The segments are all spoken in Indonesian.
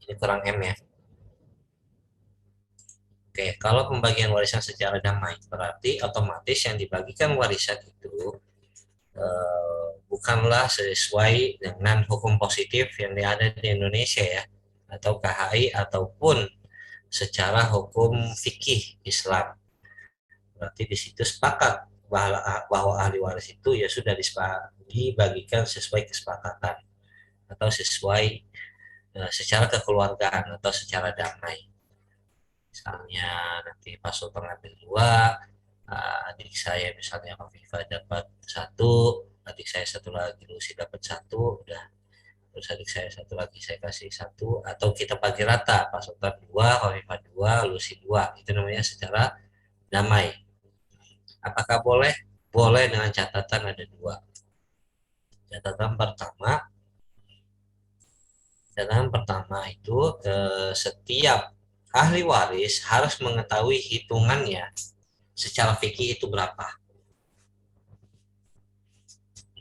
Ini kurang M ya. Oke, kalau pembagian warisan secara damai, berarti otomatis yang dibagikan warisan itu bukanlah sesuai dengan hukum positif yang ada di Indonesia ya, atau KHI ataupun secara hukum fikih Islam. Berarti di situ sepakat bahwa ahli waris itu ya sudah dibagikan sesuai kesepakatan atau sesuai secara kekeluargaan atau secara damai. Misalnya nanti pas Sultan ambil dua, adik saya misalnya Afifah dapat satu, adik saya satu lagi Lucy dapat satu, udah. Terus adik saya satu lagi saya kasih satu, atau kita bagi rata, Pak Sultan dua, Afifah dua, Lucy dua, itu namanya secara damai. Apakah boleh? Boleh dengan catatan ada dua. Catatan pertama, catatan pertama itu setiap ahli waris harus mengetahui hitungannya secara fikih itu berapa.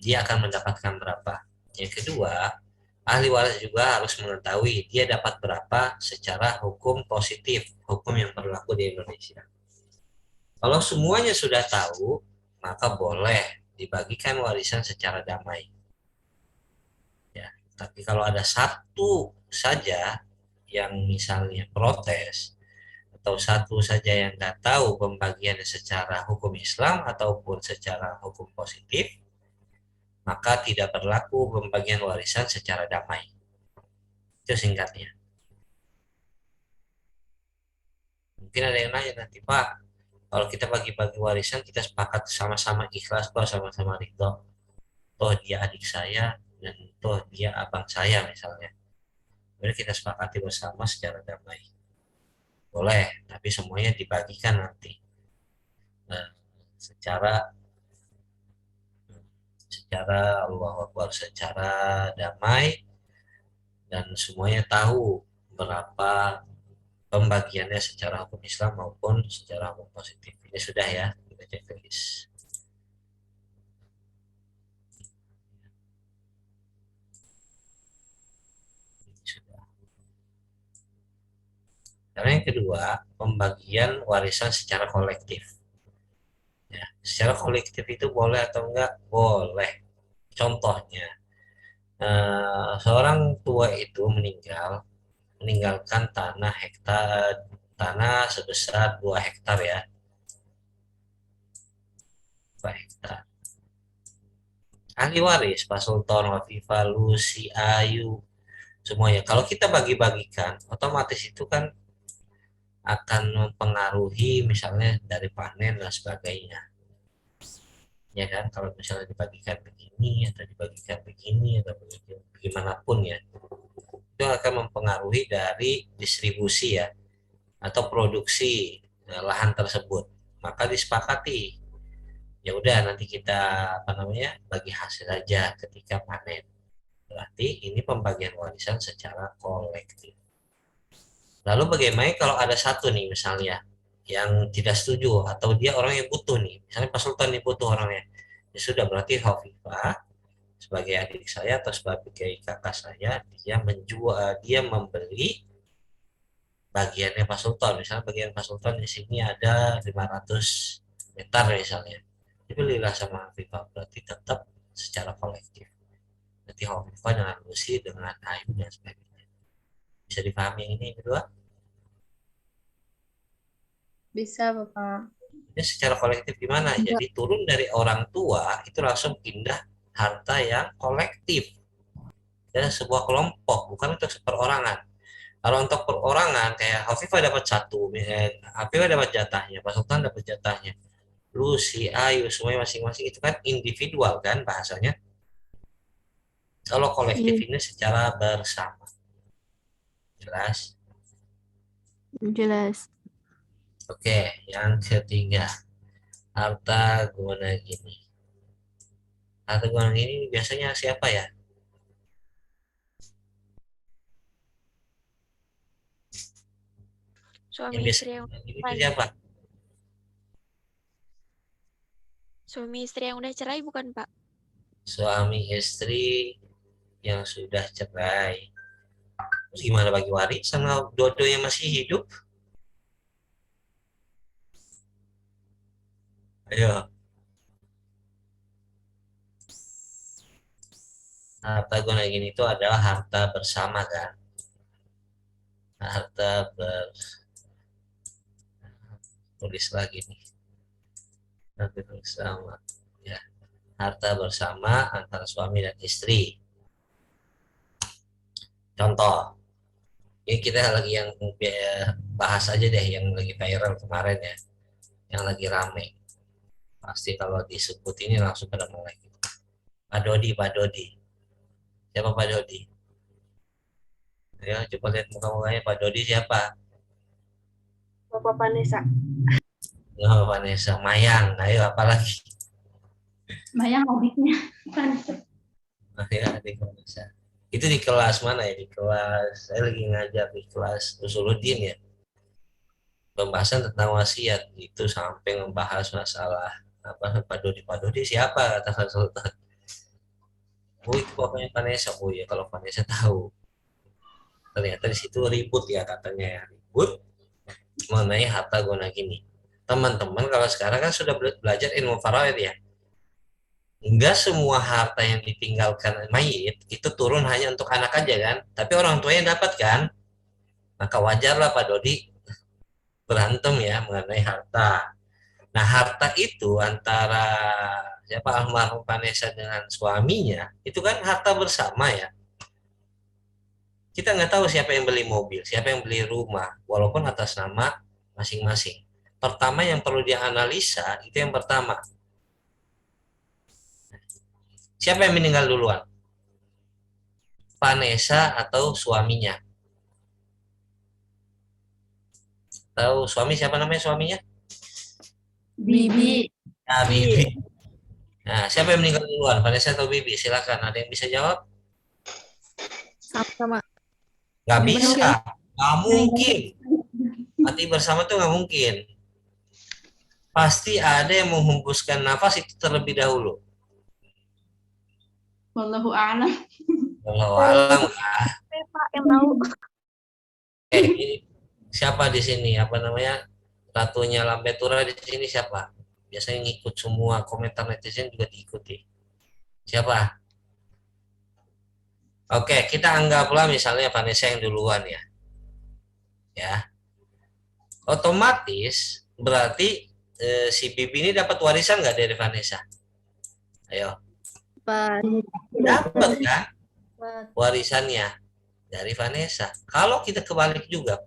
Dia akan mendapatkan berapa. Yang kedua, ahli waris juga harus mengetahui dia dapat berapa secara hukum positif, hukum yang berlaku di Indonesia. Kalau semuanya sudah tahu, maka boleh dibagikan warisan secara damai. Ya, tapi kalau ada satu saja yang misalnya protes atau satu saja yang nggak tahu pembagiannya secara hukum Islam ataupun secara hukum positif, maka tidak berlaku pembagian warisan secara damai. Itu singkatnya. Mungkin ada yang nanya nanti, Pak, kalau kita bagi-bagi warisan, kita sepakat sama-sama ikhlas kok, sama-sama ridho. Toh dia adik saya, dan toh dia abang saya misalnya. Jadi kita sepakati bersama secara damai. Boleh, tapi semuanya dibagikan nanti. Nah, secara secara Allah Akbar, secara damai, dan semuanya tahu berapa pembagiannya secara hukum Islam maupun secara hukum positif. Ini sudah ya, kita checklist. Sudah. Karena yang kedua, pembagian warisan secara kolektif. Ya, secara kolektif itu boleh atau enggak? Boleh. Contohnya, seorang tua itu meninggalkan tanah sebesar 2 hektar ya, 2 hektar. Ahli waris, Pak Sultan, Wafifah, Lucy, Ayu, semuanya. Kalau kita bagi-bagikan, otomatis itu kan akan mempengaruhi misalnya dari panen dan sebagainya. Ya kan, kalau misalnya dibagikan begini atau dibagikan begini atau bagaimanapun ya, itu akan mempengaruhi dari distribusi ya atau produksi lahan tersebut. Maka disepakati, ya udah nanti kita apa namanya bagi hasil saja ketika panen. Berarti ini pembagian warisan secara kolektif. Lalu bagaimana kalau ada satu nih misalnya yang tidak setuju atau dia orang yang butuh nih, misalnya Pak Sultan nih butuh orangnya, ya sudah berarti Hovifah sebagai adik saya atau sebagai kakak saya dia membeli bagiannya Pak Sultan. Misalnya bagian Pak Sultan di sini ada 500 meter misalnya, dibelilah sama Hovifah, berarti tetap secara kolektif. Nanti Hovifah dengan Lucy dengan Ayu dan sebagainya. Bisa dipahami ini berdua? Bisa, Bapak. Ini secara kolektif gimana? Enggak. Jadi turun dari orang tua itu langsung pindah harta yang kolektif dan sebuah kelompok, bukan untuk seperorangan. Kalau untuk perorangan kayak Hafifah dapat satu, Hafifah dapat jatahnya, Pak Sultan dapat jatahnya, lu si Ayu semuanya masing-masing itu kan individual kan bahasanya. Kalau kolektif Iya, ini secara bersama, jelas. jelas. Oke, yang ketiga, harta guna gini. Harta guna gini biasanya siapa ya? Yang Suami biasa istri yang ini itu cerai. siapa? Suami istri yang udah cerai bukan, Pak? Suami istri yang sudah cerai. Terus gimana bagi warisan kalau dua-duanya masih hidup? Ayo, harta guna gini itu adalah harta bersama kan? Harta tulis lagi nih, harta bersama. Ya, harta bersama antara suami dan istri. Contoh, ini kita lagi yang bahas aja deh yang lagi viral kemarin ya, yang lagi rame. Pasti kalau disebut ini langsung pada mulai. Pak Dodi, Pak Dodi. Siapa Pak Dodi? Ya, coba lihat muka-mukanya Pak Dodi siapa? Bapak Vanessa. Oh, Vanessa, Mayang. Ayo, apalagi? Mayang hobisnya. Nah, ya, di Vanessa. Itu di kelas mana ya? Di kelas, saya lagi ngajar di kelas Usuluddin ya. Pembahasan tentang wasiat itu sampai membahas masalah apa Pak Dodi siapa kata konsultan. Oh itu bapaknya Vanessa. Oh ya kalau Vanessa tahu. Ternyata di situ ribut ya katanya ya. Ribut mengenai harta guna gini. Teman-teman kalau sekarang kan sudah belajar ilmu faraid ya. Enggak semua harta yang ditinggalkan mayit itu turun hanya untuk anak aja kan. Tapi orang tuanya dapat kan. Maka wajarlah Pak Dodi berantem ya mengenai harta. Nah, harta itu antara siapa almarhum Vanessa dengan suaminya, itu kan harta bersama ya. Kita nggak tahu siapa yang beli mobil, siapa yang beli rumah, walaupun atas nama masing-masing. Pertama yang perlu dianalisa itu yang pertama, siapa yang meninggal duluan? Vanessa atau suaminya? Tahu suami siapa namanya suaminya? Bibi. Ah, Bibi. Nah, siapa yang meninggal duluan? Vanessa atau Bibi? Silakan, ada yang bisa jawab? Sama-sama. Nggak bisa, Meninggal. nggak mungkin. Mati bersama tuh nggak mungkin. Pasti ada yang menghembuskan nafas itu terlebih dahulu. Wallahu a'lam. Kalau Oh, alam, Pak yang tahu. ini siapa di sini? Apa namanya? Ratunya Lambetura di sini siapa? Biasanya ngikut semua komentar netizen juga diikuti. Siapa? Oke, kita anggaplah misalnya Vanessa yang duluan ya. Ya, otomatis berarti si Bibi ini dapat warisan nggak dari Vanessa? Ayo, Pak. dapat kan warisannya dari Vanessa. Kalau kita kebalik juga,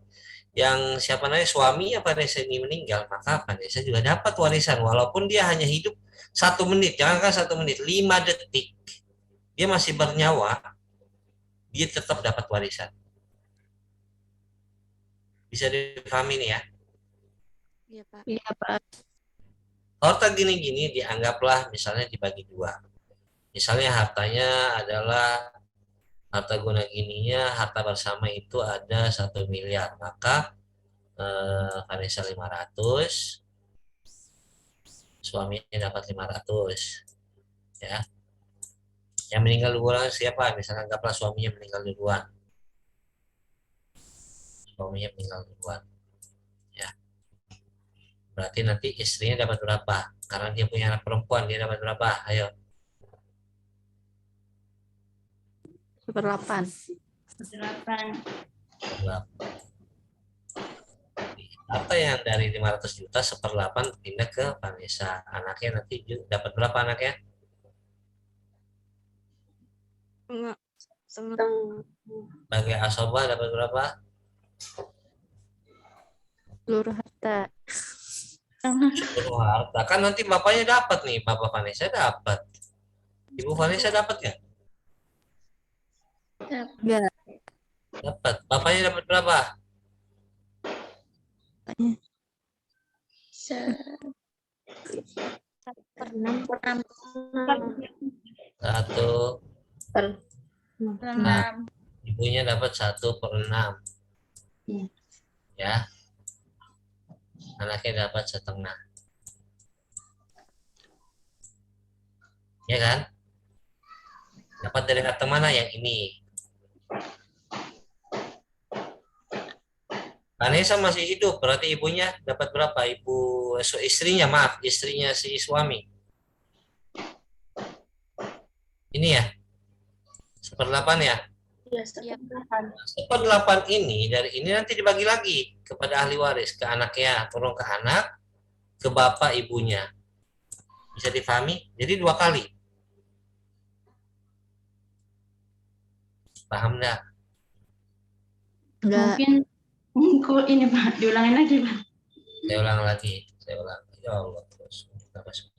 yang siapa namanya suaminya Vanessa ini meninggal, maka Vanessa juga dapat warisan walaupun dia hanya hidup 1 menit, jangankan 1 menit, 5 detik dia masih bernyawa, dia tetap dapat warisan. Bisa dipahami nih ya. Iya, Pak. Iya, Pak. Harta gini-gini dianggaplah misalnya dibagi dua. Misalnya hartanya adalah harta guna gininya, harta bersama itu ada 1 miliar, maka Vanessa 500, suaminya dapat 500 ya. Yang meninggal duluan siapa? Misalnya anggaplah suaminya meninggal duluan. Suaminya meninggal duluan. Ya. Berarti nanti istrinya dapat berapa? Karena dia punya anak perempuan, dia dapat berapa? Ayo. 8. 8. Berapa? Harta yang dari 500 juta 1/8 pindah ke Vanessa. Anaknya nanti dapat berapa anaknya? Enggak. Setengah. Sebagai asobah dapat berapa? Seluruh harta. Seluruh harta. Kan nanti bapaknya dapat nih, bapak Vanessa dapat. Ibu Vanessa dapat nggak? Enggak. Dapat. Bapaknya dapat berapa? Per 6. Satu. Per Nah, ibunya dapat 1/6. Iya. Ya, anaknya dapat setengah. Ya kan? Dapat dari harta mana yang ini? Vanessa masih hidup, berarti ibunya dapat berapa? Istrinya, maaf, istrinya si suami. Ini ya, seperdelapan ya. Iya, Iya. seperdelapan. Seperdelapan ini dari ini nanti dibagi lagi kepada ahli waris, ke anaknya, turun ke anak, ke bapak ibunya. Bisa difahami? Jadi dua kali. Paham nggak? Enggak. Mungkin ini Pak, diulangin lagi Pak. Saya ulang lagi. Saya ulang. Ya Allah, terus kita semua.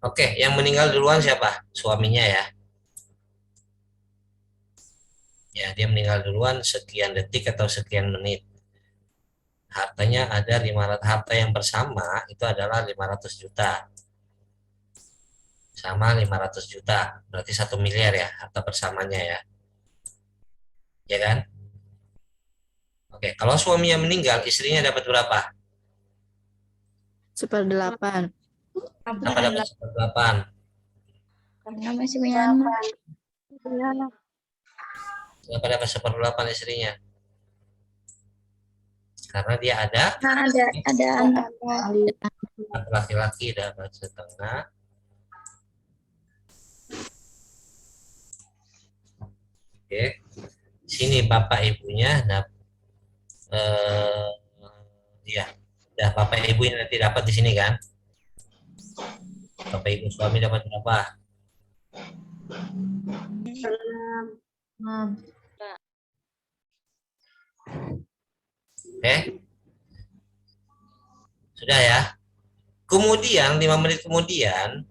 Oke, yang meninggal duluan siapa? Suaminya ya. Ya, dia meninggal duluan sekian detik atau sekian menit. Hartanya ada 500, harta yang bersama itu adalah 500 juta. Sama 500 juta. Berarti 1 miliar ya harta bersamanya ya. Ya kan? Oke, kalau suaminya meninggal, istrinya dapat berapa? Seperdelapan. Apa dapat seperdelapan? Karena masih punya anak. Iya. Kenapa dapat seperdelapan istrinya? Karena dia ada Nah, ada anak. laki-laki dapat setengah. Oke, sini bapak ibunya dapat ya, ya bapak ibunya nanti dapat di sini kan? Bapak ibu suami dapat berapa? Oke, sudah ya. Kemudian 5 menit kemudian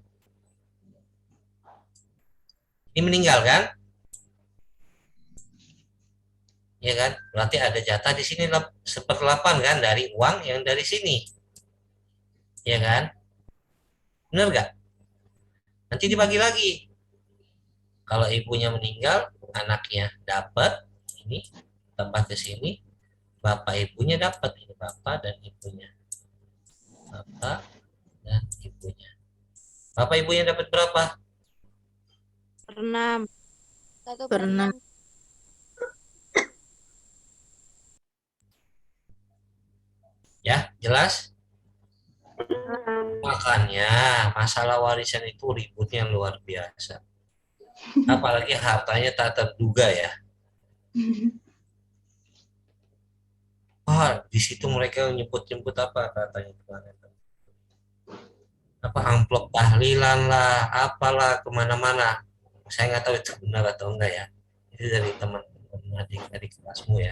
ini meninggal kan? Ya kan? Berarti ada jatah di sini 1/8 kan dari uang yang dari sini. Ya kan? Benar nggak? Nanti dibagi lagi. Kalau ibunya meninggal, anaknya dapat ini tambah ke sini, bapak ibunya dapat ini bapak dan ibunya. Bapak dan ibunya. Bapak ibunya dapat berapa? Per 6. 1 per Pernah. 6. Ya, jelas? Makanya masalah warisan itu ributnya luar biasa. Apalagi hartanya tak terduga ya. Wah, di situ mereka nyebut-nyebut apa katanya kemarin. Apa amplop tahlilan lah, apalah kemana-mana. Saya nggak tahu itu benar atau enggak ya. Itu dari teman-teman adik-adik kelasmu ya.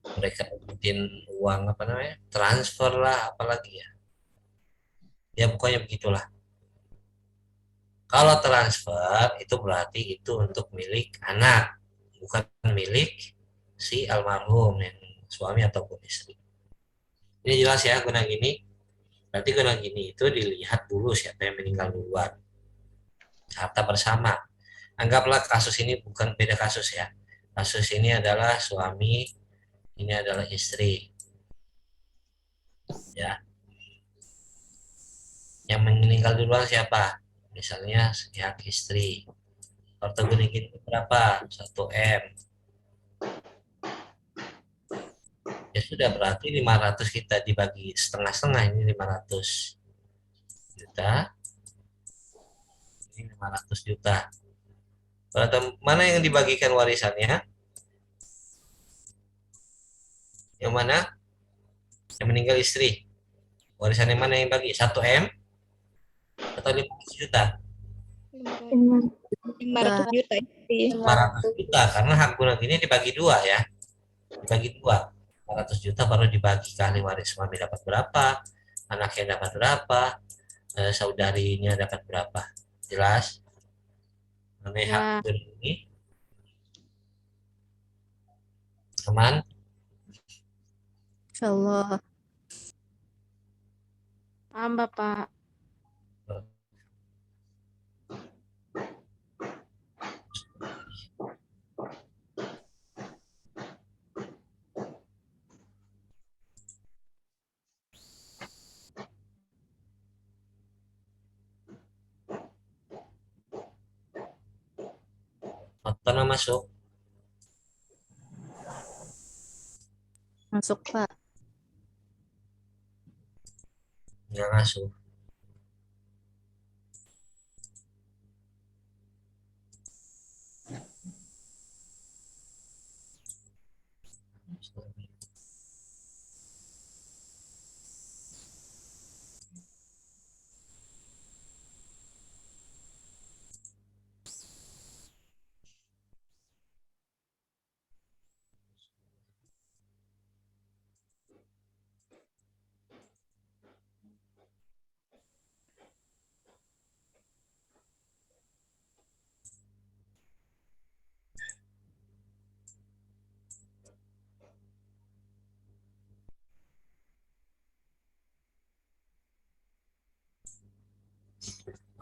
Mereka bikin uang apa namanya, transfer lah, apalagi ya. Ya pokoknya begitulah. Kalau transfer itu berarti itu untuk milik anak, bukan milik si almarhum yang suami ataupun istri. Ini jelas ya guna gini. Berarti guna gini itu dilihat dulu siapa yang meninggal duluan. Harta bersama. Anggaplah kasus ini bukan beda kasus ya. Kasus ini adalah suami, ini adalah istri. Ya, yang meninggal duluan siapa? Misalnya pihak istri. Harta guna gini berapa? 1 M. Ya sudah berarti 500 kita dibagi setengah-setengah, ini 500 juta, ini 500 juta. Berarti mana yang dibagikan warisannya? Yang mana? Yang meninggal istri. Warisan yang mana yang bagi? 1 M atau 15 juta? 500 juta sih. 500 juta, karena hak guna ini dibagi dua ya. Dibagi dua. 500 juta baru dibagi ke ahli waris. Suami dapat berapa, anaknya dapat berapa, saudarinya dapat berapa. Jelas? Mengenai hak Ya, guna ini, teman. Insyaallah. paham Bapak. Pernah masuk? Masuk, Pak. Nggak masuk.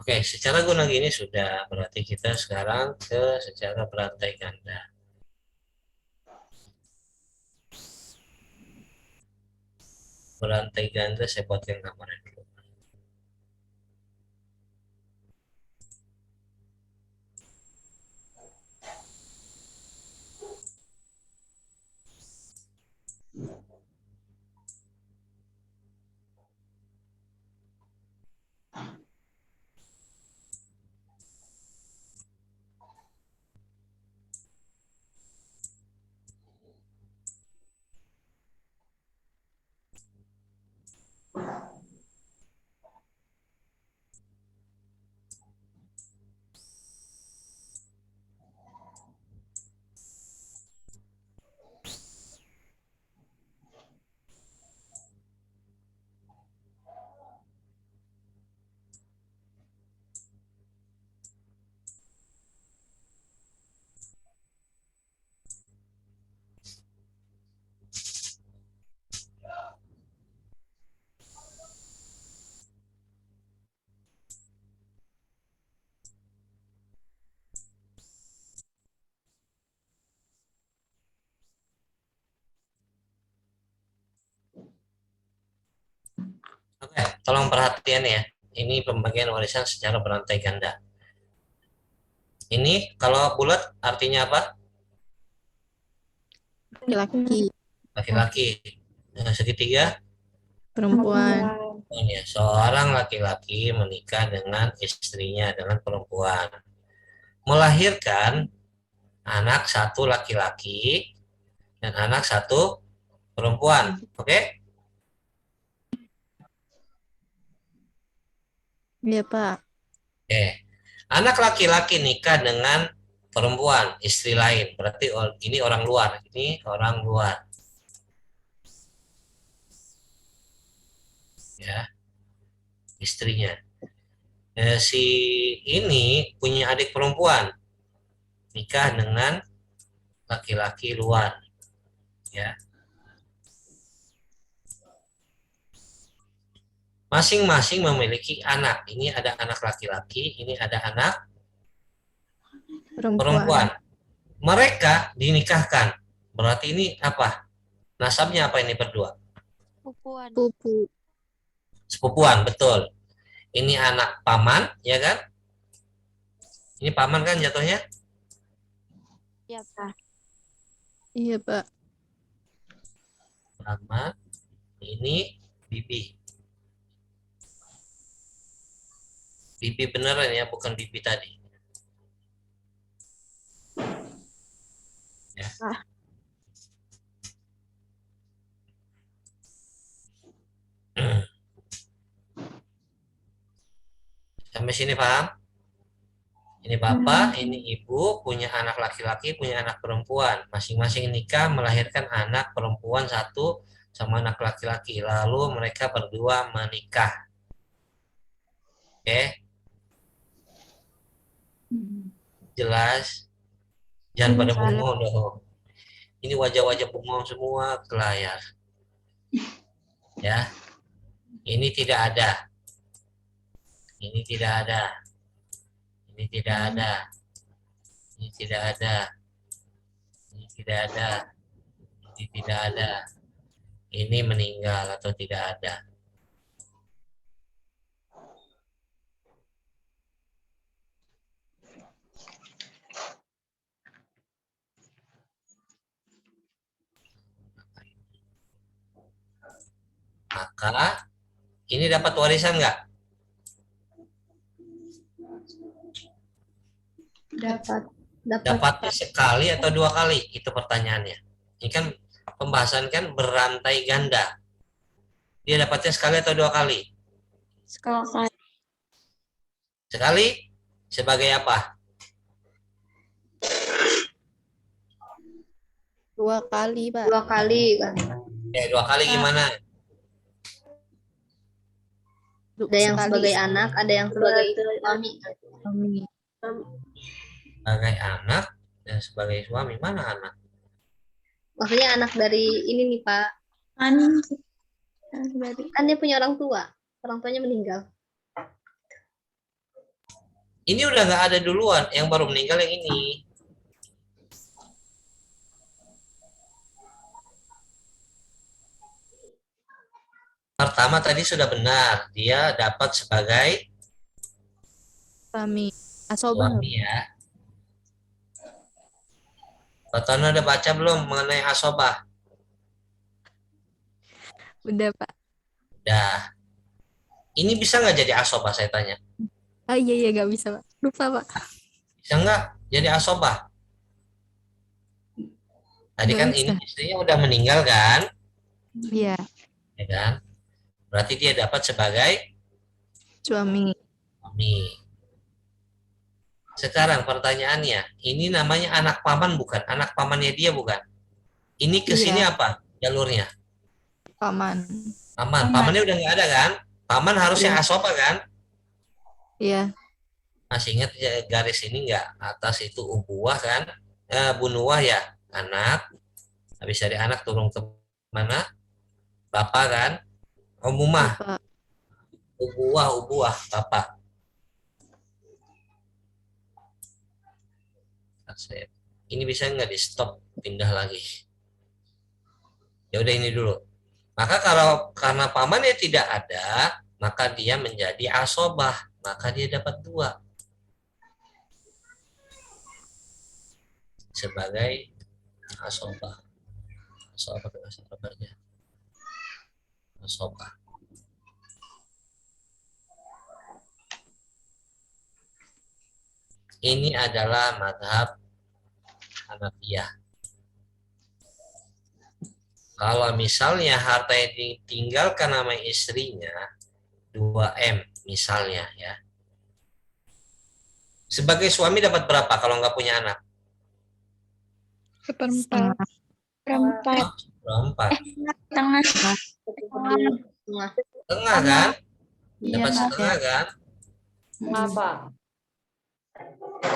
Oke, secara guna gini sudah, berarti kita sekarang ke secara berantai ganda. Berantai ganda saya buatkan gambarnya dulu. Oke, tolong perhatian ya. Ini pembagian warisan secara berantai ganda. Ini kalau bulat artinya apa? Laki-laki, Laki-laki. Segitiga? perempuan. Oh, ya. Seorang laki-laki menikah dengan istrinya, dengan perempuan. Melahirkan anak satu laki-laki dan anak satu perempuan. Oke? Iya, Pak. Oke. Anak laki-laki nikah dengan perempuan, istri lain. Berarti ini orang luar. Ini orang luar. Ya, istrinya. Si ini punya adik perempuan, nikah dengan laki-laki luar. Ya, masing-masing memiliki anak. Ini ada anak laki-laki, ini ada anak Perempuan. perempuan. Mereka dinikahkan. Berarti ini apa? Nasabnya apa ini berdua? Pupuan. Pupu. Sepupuan, betul. Ini anak paman, ya kan? Ini paman kan jatuhnya? Ya, Pak. Iya, Pak. Paman. Ini bibi. Bibi beneran ya, bukan bibi tadi. Ya. Sampai sini paham? Ini bapak, ini ibu, punya anak laki-laki, punya anak perempuan. Masing-masing nikah melahirkan anak perempuan satu sama anak laki-laki. Lalu mereka berdua menikah. Oke, jelas? Jangan pada bengong dong. Ini wajah-wajah bengong semua ke layar. Ya, ini tidak ada. Ini tidak ada. Ini tidak ada. Ini tidak ada. Ini tidak ada. Ini tidak ada. Ini meninggal atau tidak ada. Maka ini dapat warisan nggak? Dapat. Dapatnya sekali atau dua kali? Itu pertanyaannya. Ini kan pembahasan kan berantai ganda. Dia dapatnya sekali atau dua kali? Sekali. Sekali sebagai apa? 2 kali, Pak. 2 kali kan. Dua kali gimana? Ada yang sebagai anak, ada yang sebagai suami. suami. Sebagai anak dan sebagai suami. Mana anak? Maksudnya anak dari ini nih Pak. Kan dia punya orang tua. Orang tuanya meninggal. Ini udah nggak ada duluan. Yang baru meninggal yang ini. Pertama tadi sudah benar. Dia dapat sebagai Suami. Asobah. suami ya. Pak udah baca belum mengenai asobah? Udah, Pak. Dah. Ini bisa nggak jadi asobah saya tanya? Oh iya, nggak bisa, Pak. Lupa, Pak. Bisa nggak jadi asobah? Tadi Nggak kan bisa. ini istrinya udah meninggal kan? Iya, Ya kan? Berarti dia dapat sebagai suami. suami. Sekarang pertanyaannya, ini namanya anak paman bukan? Anak pamannya dia bukan? Ini ke sini Iya. apa jalurnya? Paman. Paman. Pamannya udah nggak ada kan? Paman harusnya Iya. asobah kan? Iya. Masih ingat ya, garis ini nggak? Atas itu ubuah kan? Bunuah ya, anak. Habis dari anak turun ke mana? Bapak kan? Umumah, Bapak. ubuah, bapak. Ini bisa nggak di stop, pindah lagi. Ya udah ini dulu. Maka kalau karena pamannya tidak ada, maka dia menjadi asobah, maka dia dapat 2 sebagai asobah. Asobah bahasa Arabnya. Asobah. Ini adalah madhab Hanafiyah. Kalau misalnya harta yang ditinggalkan nama istrinya 2M misalnya ya. Sebagai suami dapat berapa kalau nggak punya anak? Seperempat. Seperempat. Berempat. Tengah. Setengah kan? Iya, Dapat setengah kan? Apa?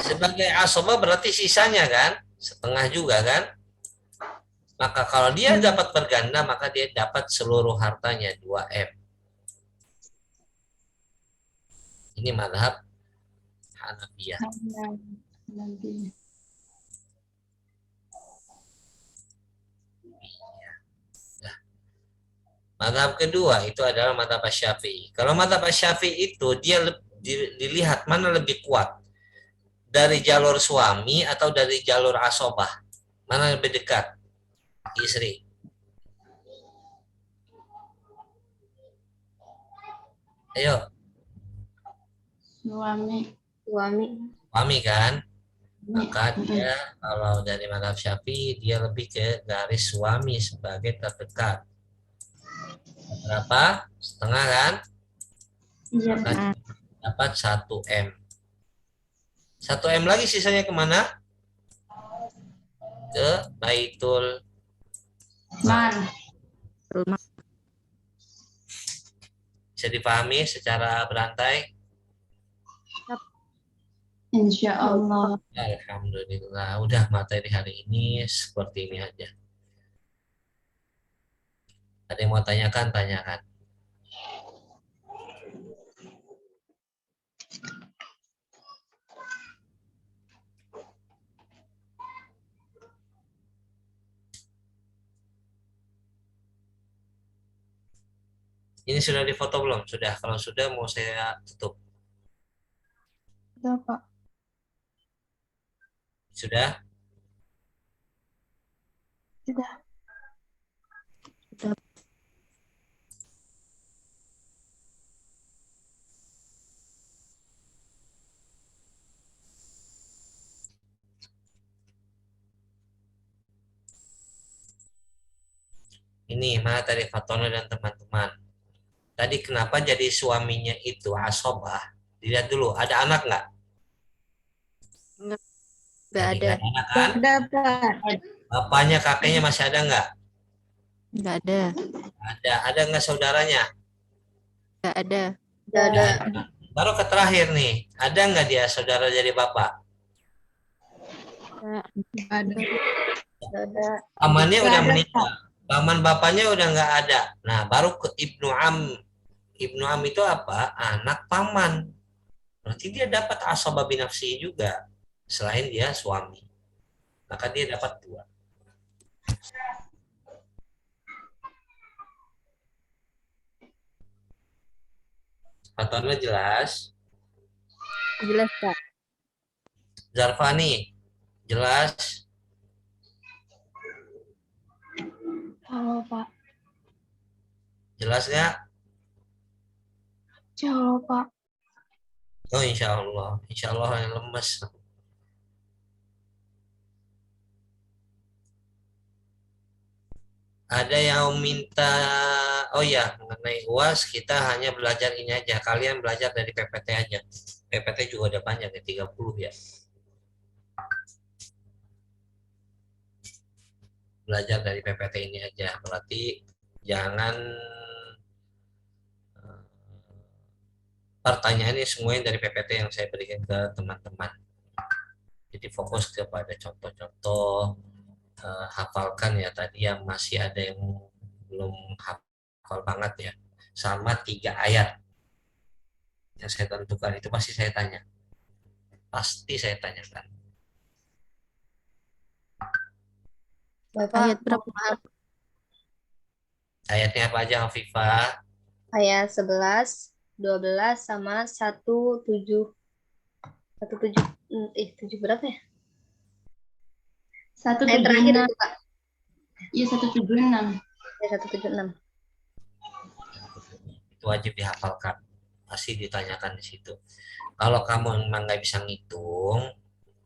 Sebagai asobah berarti sisanya kan? Setengah juga kan? Maka kalau dia dapat berganda, maka dia dapat seluruh hartanya 2M. Ini madhab Hanafiyah. Madhab kedua itu adalah madhab Syafi'i. Kalau madhab Syafi'i itu dia dilihat mana lebih kuat. Dari jalur suami atau dari jalur asobah. Mana lebih dekat? Istri. Ayo. Suami kan? Maka dia kalau dari madhab Syafi'i dia lebih ke garis suami sebagai terdekat. Berapa? Setengah kan? Iya. Maka dapat dapat 1 M. 1 M lagi sisanya kemana? Ke Baitul Mal. Rumah. Bisa dipahami secara berantai? Insya Allah. Alhamdulillah. Udah materi hari ini seperti ini aja. Ada yang mau tanyakan? Tanyakan. Ini sudah difoto belum? Sudah. Kalau sudah mau saya tutup. Sudah, Pak. Sudah? Sudah. Ini mana tadi Fatono dan teman-teman. Tadi kenapa jadi suaminya itu asobah? Dilihat dulu, ada anak nggak? Nggak Jadi ada. nggak ada anak kan? Dapat. Bapaknya, kakeknya masih ada nggak? Nggak ada. Ada. Ada nggak saudaranya? Nggak ada. Ada. Baru ke terakhir nih. Ada nggak dia saudara jadi bapak? Ada. Ada. Pamannya Nggak udah ada, meninggal. Paman bapaknya udah nggak ada. Nah, baru ke Ibnu Am. Ibnu Am itu apa? Anak paman. Berarti dia dapat asabah binafsi juga. Selain dia suami. Maka dia dapat 2. Fatono jelas. Jelas, Pak. Zarfani jelas. Halo, Pak. Jelas nggak? Halo, Pak. Oh, insya Allah. Insya Allah yang lemes. Ada yang minta, oh ya, mengenai UAS kita hanya belajar ini aja. Kalian belajar dari PPT aja. PPT juga udah banyak ya, 30 ya. Belajar dari PPT ini aja. Berarti jangan pertanyaannya semuanya dari PPT yang saya berikan ke teman-teman. Jadi fokus kepada contoh-contoh, hafalkan ya tadi yang masih ada yang belum hafal banget ya. Sama 3 ayat yang saya tentukan itu pasti saya tanya. Pasti saya tanyakan. Bapak, Ayat berapa? maaf. Ayatnya apa aja, Hafifah? Ayat 11, 12 sama 17. 17. 7 berapa ya? Ayat terakhir 176. itu, Kak. Iya, 176. Ya, 176. Itu wajib dihafalkan. Pasti ditanyakan di situ. Kalau kamu memang nggak bisa ngitung,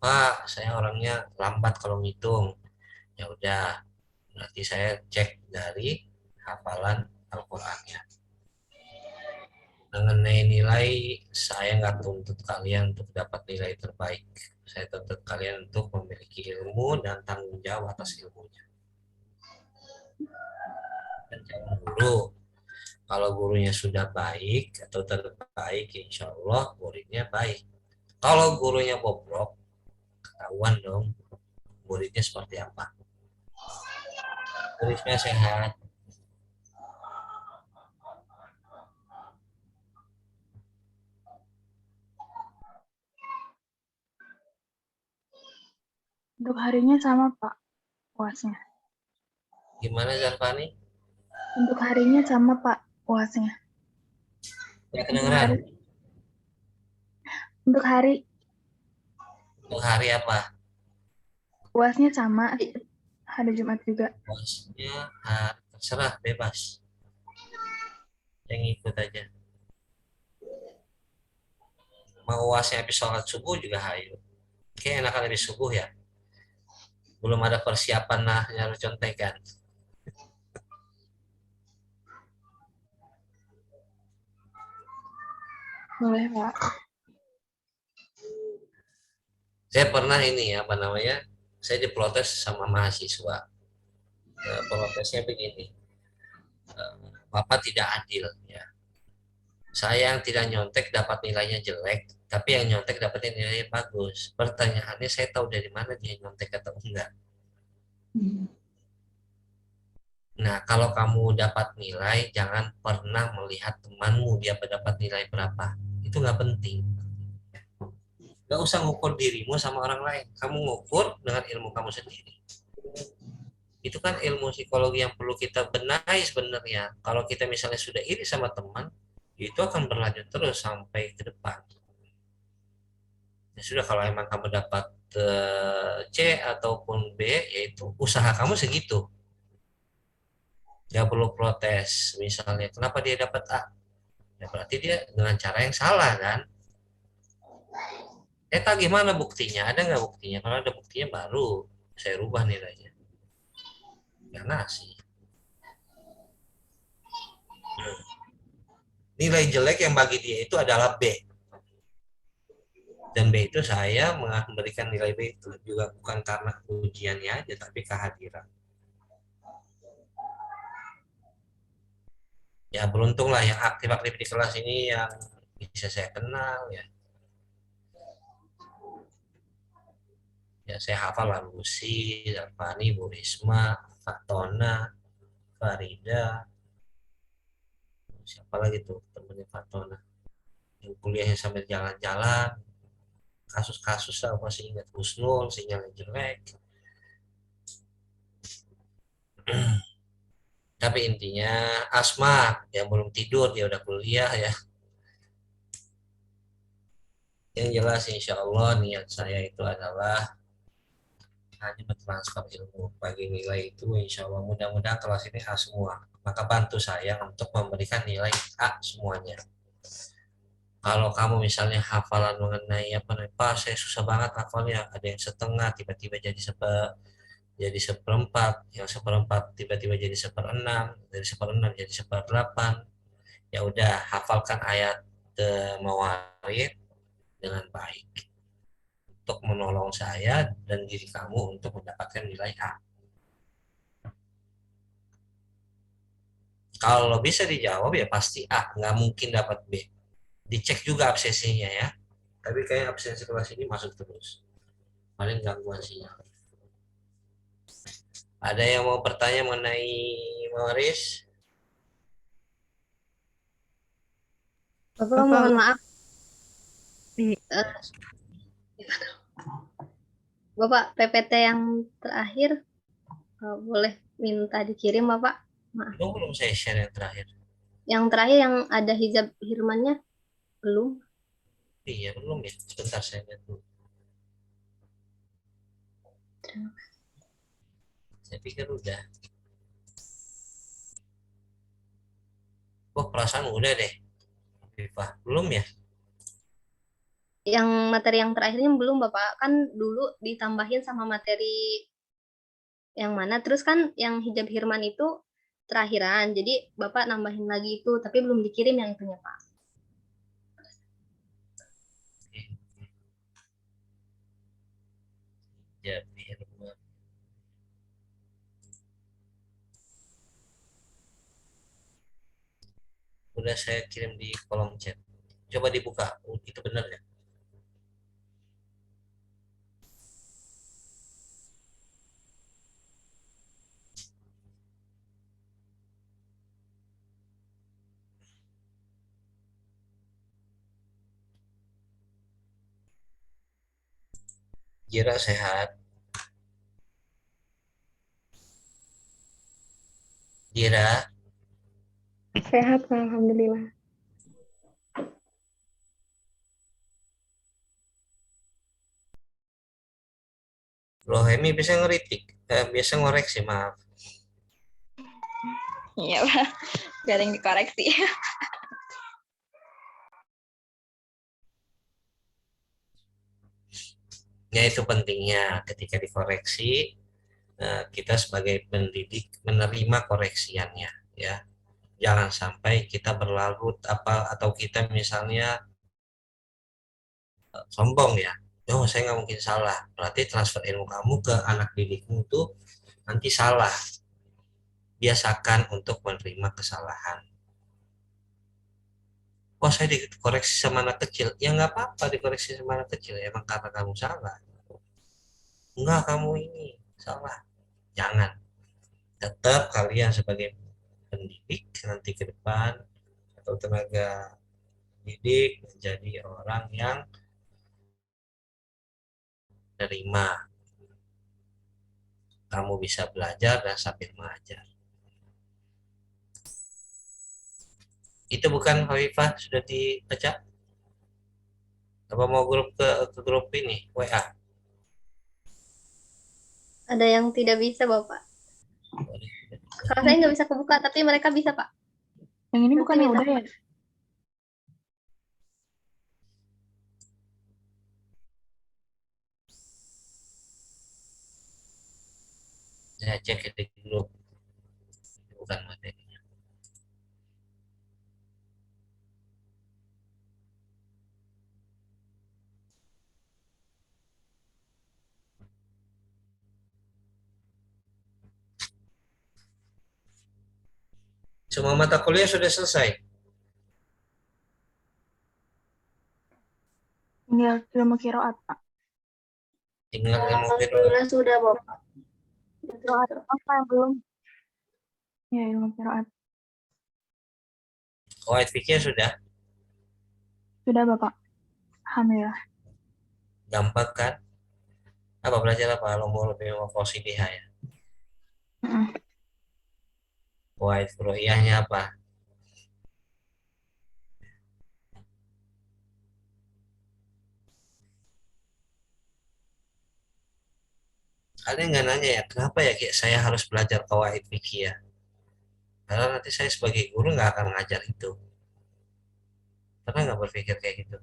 Pak, saya orangnya lambat kalau ngitung. Ya udah, berarti saya cek dari hafalan Al-Qur'annya. Mengenai nilai, saya nggak tuntut kalian untuk dapat nilai terbaik. Saya tuntut kalian untuk memiliki ilmu dan tanggung jawab atas ilmunya. Dan jangan guru. Kalau gurunya sudah baik atau terbaik, insya Allah muridnya baik. Kalau gurunya bobrok, ketahuan dong muridnya seperti apa. Muridnya sehat. Untuk harinya sama, Pak, UASnya. Gimana Zarfani? Untuk harinya sama, Pak, UASnya. Ya kedengeran. Untuk hari Untuk hari apa? UASnya sama, hari Jumat juga. Bosnya terserah bebas. Yang ikut aja. Mau wasnya habis sholat subuh juga hayu. Kayak enakan habis subuh ya. Belum ada persiapan lah yang harus contekan. Boleh, Pak. Saya pernah ini apa namanya, saya diprotes sama mahasiswa. Protesnya begini, Bapak tidak adil ya. Saya yang tidak nyontek dapat nilainya jelek, tapi yang nyontek dapatnya nilainya bagus. Pertanyaannya, saya tahu dari mana dia nyontek atau enggak. Nah, kalau kamu dapat nilai, jangan pernah melihat temanmu dia dapat nilai berapa. Itu nggak penting. Nggak usah ngukur dirimu sama orang lain. Kamu ngukur dengan ilmu kamu sendiri. Itu kan ilmu psikologi yang perlu kita benahi sebenarnya. Kalau kita misalnya sudah iri sama teman, itu akan berlanjut terus sampai ke depan. Ya sudah, kalau emang kamu dapat C ataupun B, yaitu usaha kamu segitu. Nggak perlu protes. Misalnya, kenapa dia dapat A? Ya berarti dia dengan cara yang salah kan? Gimana buktinya? Ada nggak buktinya? Kalau ada buktinya baru saya rubah nilainya. Ya ngasih. Nilai jelek yang bagi dia itu adalah B. Dan B itu saya memberikan nilai B itu juga bukan karena ujiannya aja, tapi kehadiran. Ya beruntung lah yang aktif-aktif di kelas ini yang bisa saya kenal ya. Ya saya hafal lah Lucy, Zarfani, Bu Risma, Fatona, Farida, siapa lagi tuh temennya Fatona. Yang kuliahnya sambil jalan-jalan, kasus-kasus lah masih ingat, Husnul, sinyalnya jelek. Tapi intinya Asma yang belum tidur, dia udah kuliah ya. Yang jelas insya Allah niat saya itu adalah hanya mentransfer ilmu. Bagi nilai itu insya Allah mudah-mudahan kelas ini A semua. Maka bantu saya untuk memberikan nilai A semuanya. Kalau kamu misalnya hafalan mengenai apa nih, Pak, saya susah banget hafalnya. Ada yang setengah, tiba-tiba jadi seperempat, yang seperempat tiba-tiba jadi seperenam, dari seperenam jadi seperdelapan. Ya udah, hafalkan ayat Mawarid dengan baik untuk menolong saya dan diri kamu untuk mendapatkan nilai A. Kalau bisa dijawab ya pasti A, nggak mungkin dapat B. Dicek juga absensinya ya. Tapi kayak absensi kelas ini masuk terus. Paling gangguan sinyal. Ada yang mau bertanya mengenai Mawaris? Bapak mohon maaf. Iya. Bapak PPT yang terakhir boleh minta dikirim Bapak. Maaf. Itu belum saya share yang terakhir. Yang terakhir yang ada hijab Hirmannya belum. Iya belum ya. Sebentar saya lihat dulu. Saya pikir udah. Oh perasaan udah deh. Viva belum ya? Yang materi yang terakhirnya belum Bapak, kan dulu ditambahin sama materi yang mana, terus kan yang hijab Hirman itu terakhiran, jadi Bapak nambahin lagi itu, tapi belum dikirim yang itunya Pak. Ya, Firman. Udah saya kirim di kolom chat. Coba dibuka. Itu benar ya? Jira sehat. Jira. Sehat, Pak. Alhamdulillah. Loh, Hemi bisa ngeritik. Biasa ngoreksi, maaf. Iya, Pak. Gak ada yang dikoreksi. Ya itu pentingnya ketika dikoreksi, kita sebagai pendidik menerima koreksiannya ya. Jangan sampai kita berlarut apa atau kita misalnya sombong ya. Oh, saya nggak mungkin salah. Berarti transfer ilmu kamu ke anak didikmu tuh nanti salah. Biasakan untuk menerima kesalahan. Oh, saya dikoreksi sama anak kecil. Ya nggak apa-apa dikoreksi sama anak kecil. Emang karena kamu salah. Enggak, kamu ini salah. Jangan. Tetap kalian sebagai pendidik nanti ke depan atau tenaga didik menjadi orang yang terima. Kamu bisa belajar dan sambil mengajar. Itu bukan Hovifah sudah dibaca? Apa mau ke grup ini WA? Ada yang tidak bisa, Bapak. Kalau saya nggak bisa kebuka, tapi mereka bisa, Pak. Yang ini Nanti bukannya minta. udah ya? Saya cek di grup, bukan materinya. Semua mata kuliah sudah selesai. Tinggal ilmu kiroat, Pak. Tinggal ilmu qiraat. Alhamdulillah sudah, Bapak. Kiroat apa yang belum? Ya, ilmu kiroat. Qawaid fikih sudah. Sudah, Bapak. Alhamdulillah. Gampang kan? Apa belajar apa? Lomba lebih mau qasidiyah ya. Mm-mm. Qawaid furu'iyahnya apa? Kalian nggak nanya ya, kenapa ya kayak saya harus belajar qawaid fikih ya? Karena nanti saya sebagai guru nggak akan ngajar itu. Pernah nggak berpikir kayak gitu?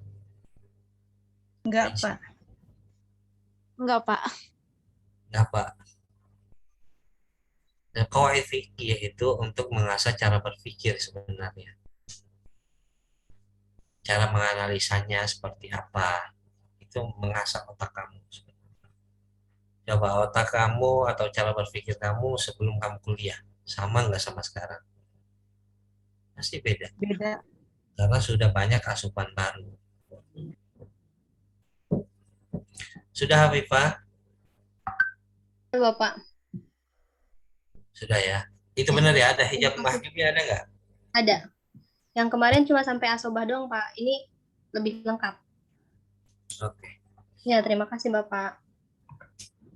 Enggak, Pak. Enggak, Pak. Nggak, Pak. Dan qawaid fikih itu untuk mengasah cara berpikir sebenarnya. Cara menganalisanya seperti apa. Itu mengasah otak kamu. Coba otak kamu atau cara berpikir kamu sebelum kamu kuliah. Sama nggak sama sekarang? Pasti beda. Beda. Karena sudah banyak asupan baru. Sudah Hafifah? Bapak. Sudah ya. Itu benar ya, ada hijab mahjubnya ada nggak? Ada. Yang kemarin cuma sampai asobah doang, Pak. Ini lebih lengkap. Oke. Ya, terima kasih, Bapak.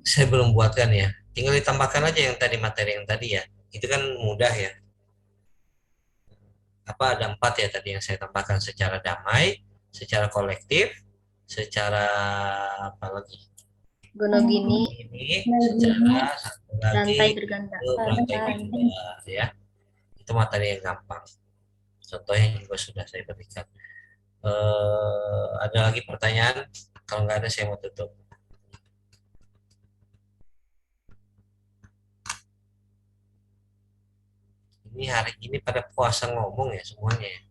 Saya belum buatkan ya. Tinggal ditambahkan aja yang tadi materi yang tadi ya. Itu kan mudah ya. Apa ada 4 ya tadi yang saya tambahkan secara damai, secara kolektif, secara apa lagi? Gonogini, Ini secara satu lagi rantai berganda. itu rantai ganda ya. Itu materi yang gampang. Contohnya juga sudah saya berikan. Ada lagi pertanyaan? Kalau nggak ada saya mau tutup. Ini hari ini pada puasa ngomong ya semuanya ya.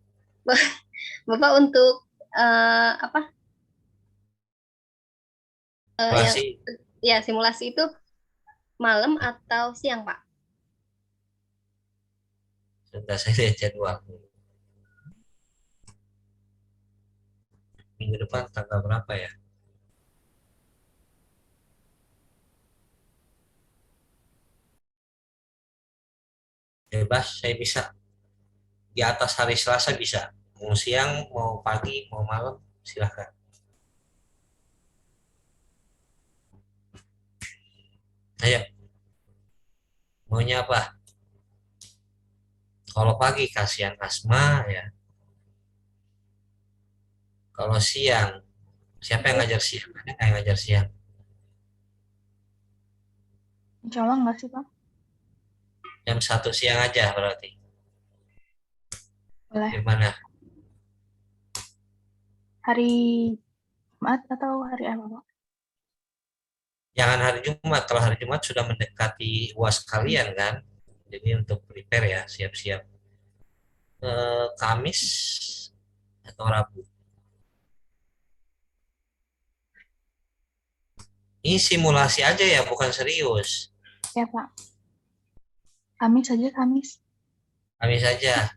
Bapak untuk apa? Yang Simulasi ya simulasi itu malam atau siang, Pak? sudah saya lihat jadwal. Minggu depan tanggal berapa ya? Bebas, saya bisa di atas hari Selasa bisa. Mau siang, mau pagi, mau malam, silahkan. Ayo, maunya apa? Kalau pagi kasihan Asma ya. Kalau siang, siapa yang ngajar siang? Ada nggak yang ngajar siang? Insya Allah enggak sih, Pak? Jam 1 siang aja berarti. Boleh. Gimana? Hari Jumat atau hari apa, Pak? Jangan hari Jumat. Kalau hari Jumat sudah mendekati UAS kalian kan. Jadi untuk prepare ya, siap-siap. Kamis atau Rabu. Ini simulasi aja ya, bukan serius. Ya, Pak. Kamis aja, Kamis. Kami saja. Ya,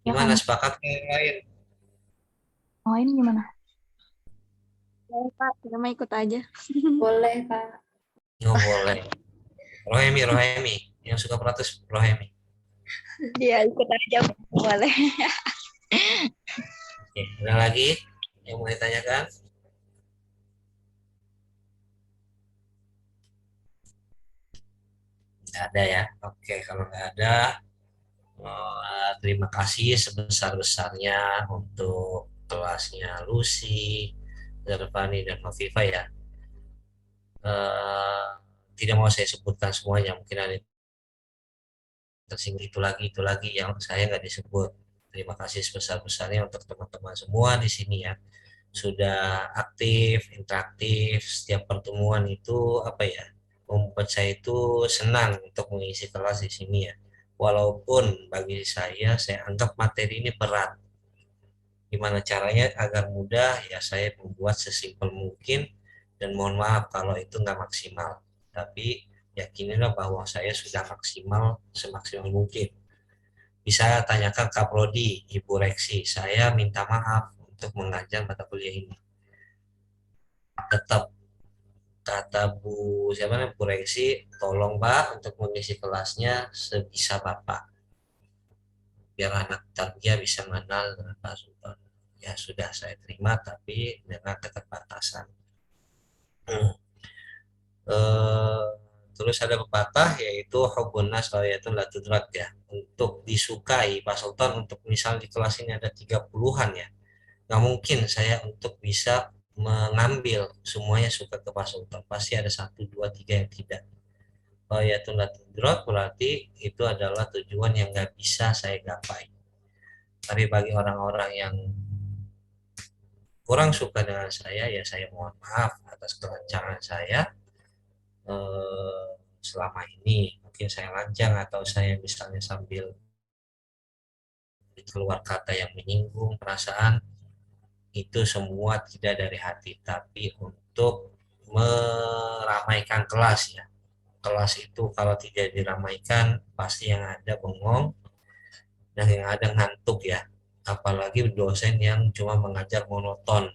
Gimana, Kamis. sepakat ke yang lain? Yang lain gimana? Boleh, Pak. Kita mah ikut aja. Boleh, Kak. Nggak boleh. Rohemi. Yang suka protes Rohemi. Iya, ikut aja. Boleh. Oke, ada lagi yang mau ditanyakan? Nggak ada ya. Oke, kalau nggak ada, terima kasih sebesar-besarnya untuk kelasnya Lucy, Zervani, dan Noviva ya. Eh, Tidak mau saya sebutkan semuanya, mungkin ada yang tersinggung itu lagi yang saya nggak disebut. Terima kasih sebesar-besarnya untuk teman-teman semua di sini ya. Sudah aktif, interaktif, setiap pertemuan itu apa ya, membuat saya itu senang untuk mengisi kelas di sini ya. Walaupun bagi saya anggap materi ini berat. Gimana caranya agar mudah ya saya membuat sesimpel mungkin dan mohon maaf kalau itu nggak maksimal. Tapi yakinilah bahwa saya sudah maksimal semaksimal mungkin. Bisa tanyakan Kak Prodi, Ibu Reksi, saya minta maaf untuk mengajar mata kuliah ini. Tetap kata Bu siapa namanya Bu Reksi, tolong Pak untuk mengisi kelasnya sebisa Bapak biar anak tarbiyah bisa mengenal dengan Pak Sultan. Ya sudah saya terima tapi dengan keterbatasan. Eh, Terus ada pepatah yaitu hubbun nas ghayatun la tudrak ya. Untuk disukai Pak Sultan, untuk misal di kelas ini ada 30-an ya. Nggak mungkin saya untuk bisa mengambil semuanya suka ke Pak Sultan. Pasti ada satu, dua, tiga yang tidak. Ghayatun la tudrak berarti itu adalah tujuan yang nggak bisa saya gapai. Tapi bagi orang-orang yang kurang suka dengan saya, ya saya mohon maaf atas kelancaran saya eh, selama ini. Mungkin saya lancang atau saya misalnya sambil keluar kata yang menyinggung perasaan, itu semua tidak dari hati, tapi untuk meramaikan kelas ya. Kelas itu kalau tidak diramaikan, pasti yang ada bengong dan yang ada ngantuk ya. Apalagi dosen yang cuma mengajar monoton,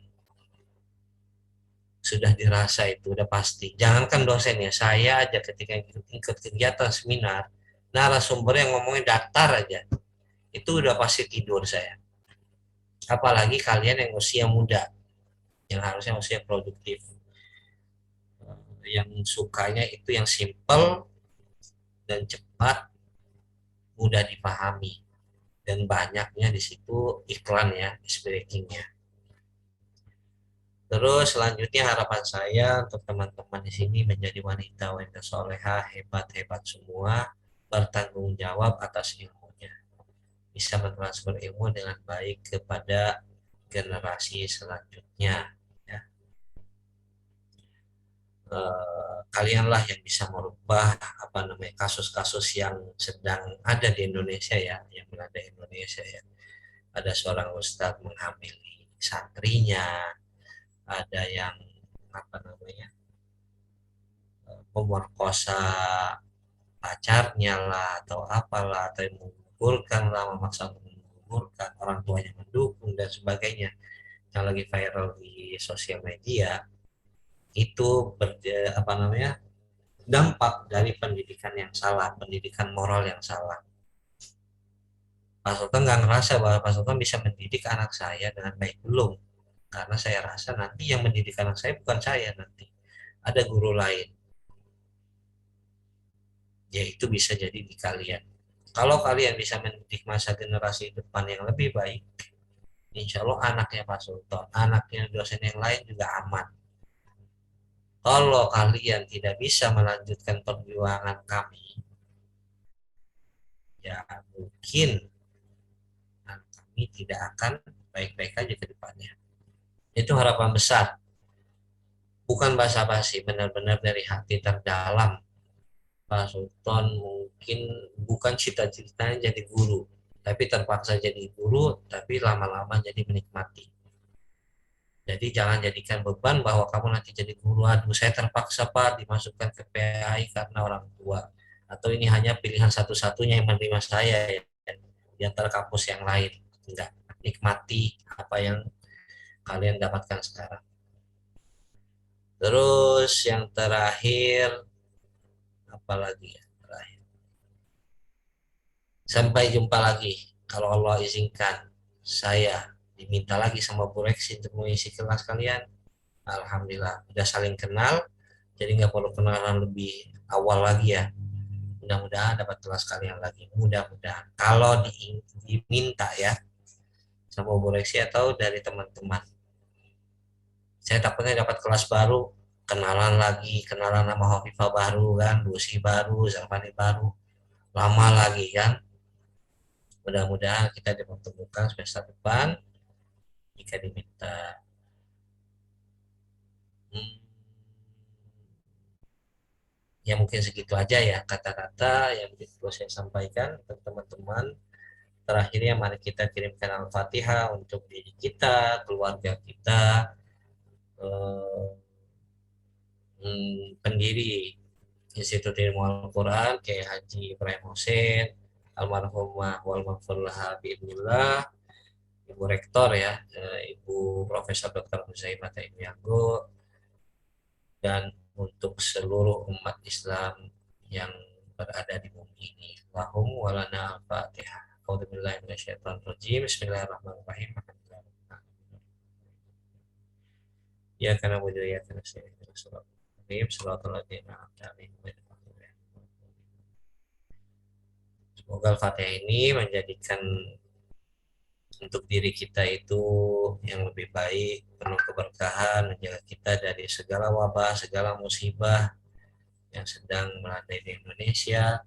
sudah dirasa itu udah pasti. Jangankan dosennya, saya aja ketika ikut kegiatan seminar, narasumber yang ngomongin datar aja, itu udah pasti tidur saya. Apalagi kalian yang usia muda, yang harusnya usia produktif, yang sukanya itu yang simple dan cepat, mudah dipahami, dan banyaknya di situ iklan ya, speakingnya. Terus selanjutnya harapan saya untuk teman-teman di sini menjadi wanita-wanita soleha hebat-hebat semua, bertanggung jawab atas ilmunya, bisa mentransfer ilmu dengan baik kepada generasi selanjutnya. Ya. Kalianlah yang bisa merubah apa namanya kasus-kasus yang sedang ada di Indonesia ya, yang melanda Indonesia ya. Ada seorang ustadz menghamili santrinya, ada yang apa namanya memerkosa pacarnya lah atau apalah atau yang menggugurkan lah, memaksa untuk menggugurkan, orang tuanya mendukung dan sebagainya yang lagi viral di sosial media. Itu apa namanya dampak dari pendidikan yang salah, pendidikan moral yang salah. Pak Sultan nggak ngerasa bahwa Pak Sultan bisa mendidik anak saya dengan baik, belum, karena saya rasa nanti yang mendidik anak saya bukan saya, nanti ada guru lain, yaitu bisa jadi di kalian. Kalau kalian bisa mendidik masa generasi depan yang lebih baik, insya Allah anaknya Pak Sultan, anaknya dosen yang lain juga aman. Kalau kalian tidak bisa melanjutkan perjuangan kami, ya mungkin kami tidak akan baik-baik aja ke depannya. Itu harapan besar, bukan basa-basi, benar-benar dari hati terdalam. Pak Sultan mungkin bukan cita-citanya jadi guru, tapi terpaksa jadi guru, tapi lama-lama jadi menikmati. Jadi jangan jadikan beban bahwa kamu nanti jadi guru, aduh saya terpaksa Pak dimasukkan ke PAI karena orang tua. Atau ini hanya pilihan satu-satunya yang menerima saya ya, di antara kampus yang lain. Enggak, nikmati apa yang kalian dapatkan sekarang. Terus yang terakhir, apa lagi ya? Terakhir. Sampai jumpa lagi. Kalau Allah izinkan, saya diminta lagi sama Bu Reksi untuk mengisi kelas kalian. Alhamdulillah, udah saling kenal, jadi nggak perlu kenalan lebih awal lagi ya. Mudah-mudahan dapat kelas kalian lagi. Mudah-mudahan. Kalau diminta ya, sama Bu Reksi atau dari teman-teman. Saya takutnya dapat kelas baru, kenalan lagi, kenalan nama Hovifah baru kan, Lucy baru, Zalfani baru, lama lagi kan. Mudah-mudahan kita dipertemukan semester depan jika diminta. Hmm, ya mungkin segitu aja ya kata-kata yang perlu saya sampaikan untuk teman-teman. Terakhirnya mari kita kirimkan Al-Fatihah untuk diri kita, keluarga kita, eh, pendiri Institut Ilmu Al-Quran kayak Haji Ibrahim Hussein, almarhumah wal maghfirlah biidznillah, Ibu Rektor ya, Ibu Profesor Dr. Huzaimah Taimiyago, dan untuk seluruh umat Islam yang berada di bumi ini. Lahum walana al-Fatihah. A'udzubillahi minasyaitonirrajim. Bismillahirrahmanirrahim. Ya karena wujud ya karena saya Semoga Al-Fatihah ini menjadikan untuk diri kita itu yang lebih baik, penuh keberkahan, menjaga kita dari segala wabah, segala musibah yang sedang melanda di Indonesia,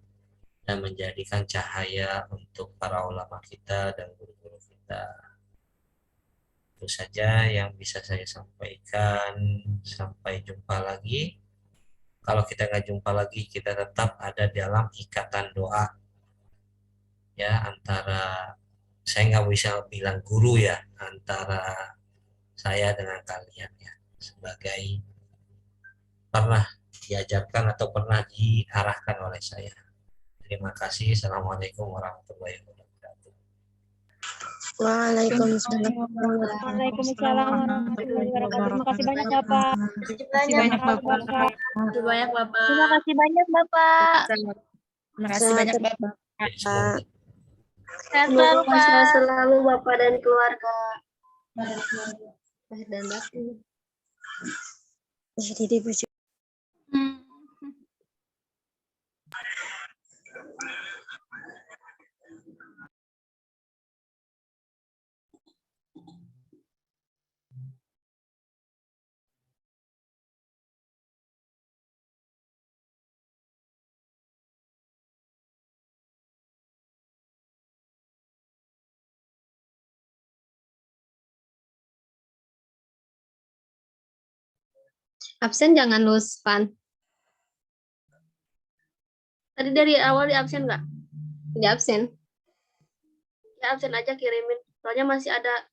dan menjadikan cahaya untuk para ulama kita dan guru-guru kita. Itu saja yang bisa saya sampaikan. Sampai jumpa lagi. Kalau kita nggak jumpa lagi, kita tetap ada dalam ikatan doa ya, antara saya nggak bisa bilang guru ya, antara saya dengan kalian ya, sebagai pernah diajarkan atau pernah diarahkan oleh saya. Terima kasih. Assalamualaikum warahmatullahi wabarakatuh. Waalaikumsalam. Waalaikumsalam warahmatullahi wabarakatuh. Terima kasih banyak Bapak. Terima kasih banyak Bapak. Terima banyak Bapak. Terima kasih banyak Bapak. Terima kasih banyak Bapak. Semoga Sehat Semoga selalu Pak. sehat selalu Bapak dan keluarga. Lahir dan batin. Hmm. Absen jangan Nuspan. Tadi dari awal di absen nggak? Di absen. Ya absen aja kirimin. Soalnya masih ada